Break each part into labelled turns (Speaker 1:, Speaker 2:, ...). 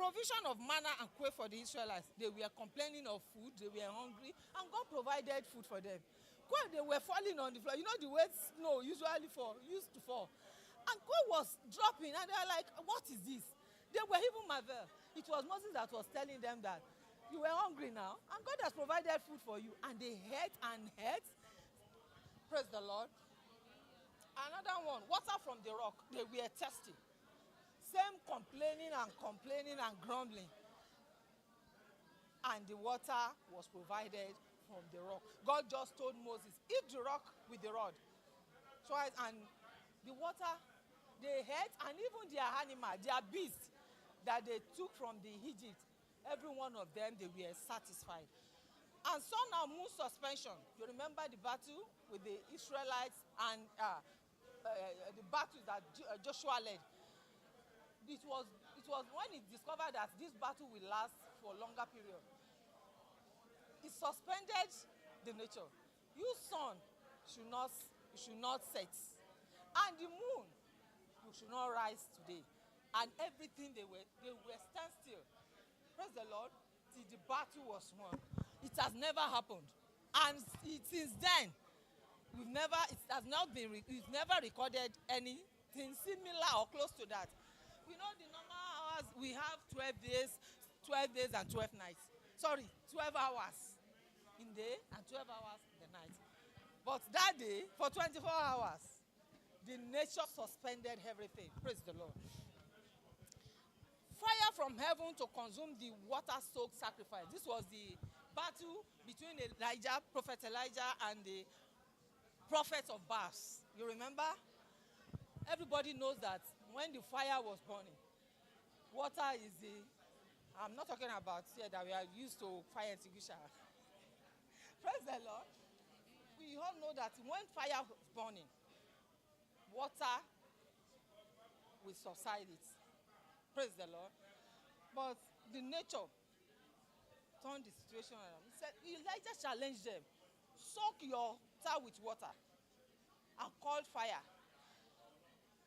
Speaker 1: provision of manna and quail for the Israelites. They were complaining of food, they were hungry, and God provided food for them. Quail, they were falling on the floor. You know the way snow used to fall. And quail was dropping, and they were like, what is this? They were even marveled. It was Moses that was telling them that you were hungry now, and God has provided food for you. And they ate and ate. Praise the Lord. Another one, water from the rock. They were thirsty. Same complaining and grumbling. And the water was provided from the rock. God just told Moses, hit the rock with the rod. Twice, and the water, they ate, and even their animal, their beasts that they took from the Egypt, every one of them, they were satisfied. And sun and moon suspension. You remember the battle with the Israelites and the battle that Joshua led. It was when he discovered that this battle will last for a longer period. It suspended the nature. You sun should not set, and the moon you should not rise today. And everything they were stand still. Praise the Lord. Till the battle was won. It has never happened, and since then we've never recorded anything similar or close to that. We know the normal hours we have 12 days and 12 nights. Sorry, 12 hours in day and 12 hours in the night. But that day, for 24 hours, the nature suspended everything. Praise the Lord. Fire from heaven to consume the water-soaked sacrifice. This was the battle between Prophet Elijah, and the prophets of Baal. You remember? Everybody knows that when the fire was burning, water is I'm not talking about here that we are used to fire extinguisher. Praise the Lord. We all know that when fire was burning, water will subside it. Praise the Lord. But the nature turned the situation around. He said, Elijah challenged them, soak your tar with water and call fire.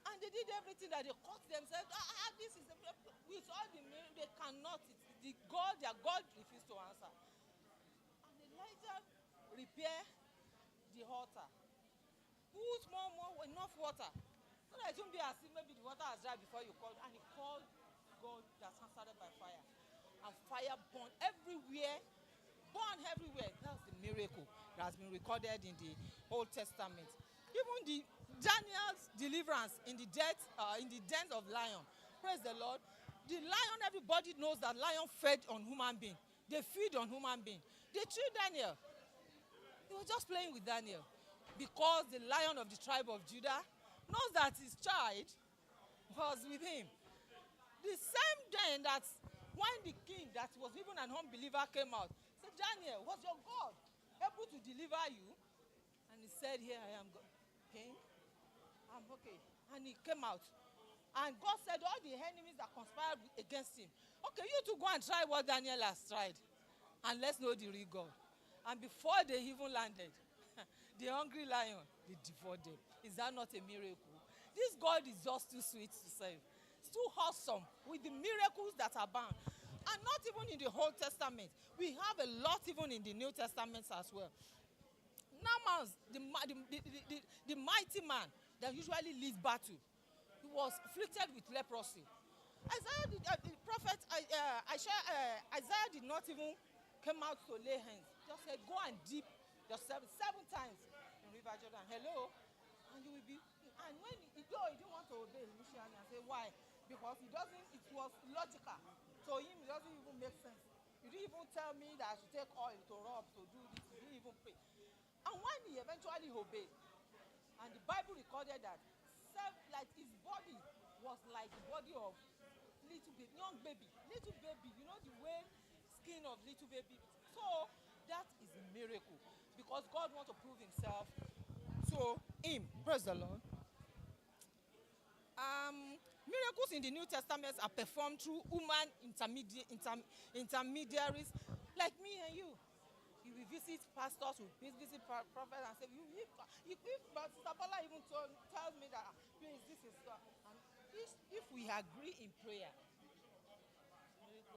Speaker 1: And they did everything that they caught themselves. This is with all the they cannot. Their God refused to answer. And Elijah repaired the altar. Put enough water. So that it won't be as if maybe the water has dried before you called. And he called God that's answered by fire. And fire burned everywhere. That's the miracle that has been recorded in the Old Testament. Even the Daniel's deliverance in the den of lion. Praise the Lord. The lion, everybody knows that lion fed on human being. They feed on human being. They treat Daniel. They were just playing with Daniel. Because the lion of the tribe of Judah knows that his child was with him. The same day that when the king that was even an unbeliever came out, said, Daniel, was your God able to deliver you? And he said, here I am, king. I'm okay. And he came out. And God said, all the enemies that conspired against him, okay, you two go and try what Daniel has tried. And let's know the real God. And before they even landed, the hungry lion, they devoured them. Is that not a miracle? This God is just too sweet to save. It's too awesome with the miracles that abound. And not even in the Old Testament. We have a lot even in the New Testament as well. Naaman, the mighty man that usually leads battle, he was afflicted with leprosy. Isaiah did not even come out to lay hands. Just said, go and dip yourself 7 times in River Jordan. Hello? And you will be. And when he didn't want to obey initially, and say, why? Because it was logical. To him, it doesn't even make sense. You didn't even tell me that I should take oil to rub, to do this. You didn't even pray. And when he eventually obeyed, and the Bible recorded that, like his body was like the body of young baby. Little baby, you know the way skin of little baby. So that is a miracle. Because God wants to prove himself to him. Praise the Lord. Miracles in the New Testament are performed through human intermediaries like me and you. You will visit pastors, you will visit prophets and say, but Sabola even tells me that, please, this is, and if we agree in prayer,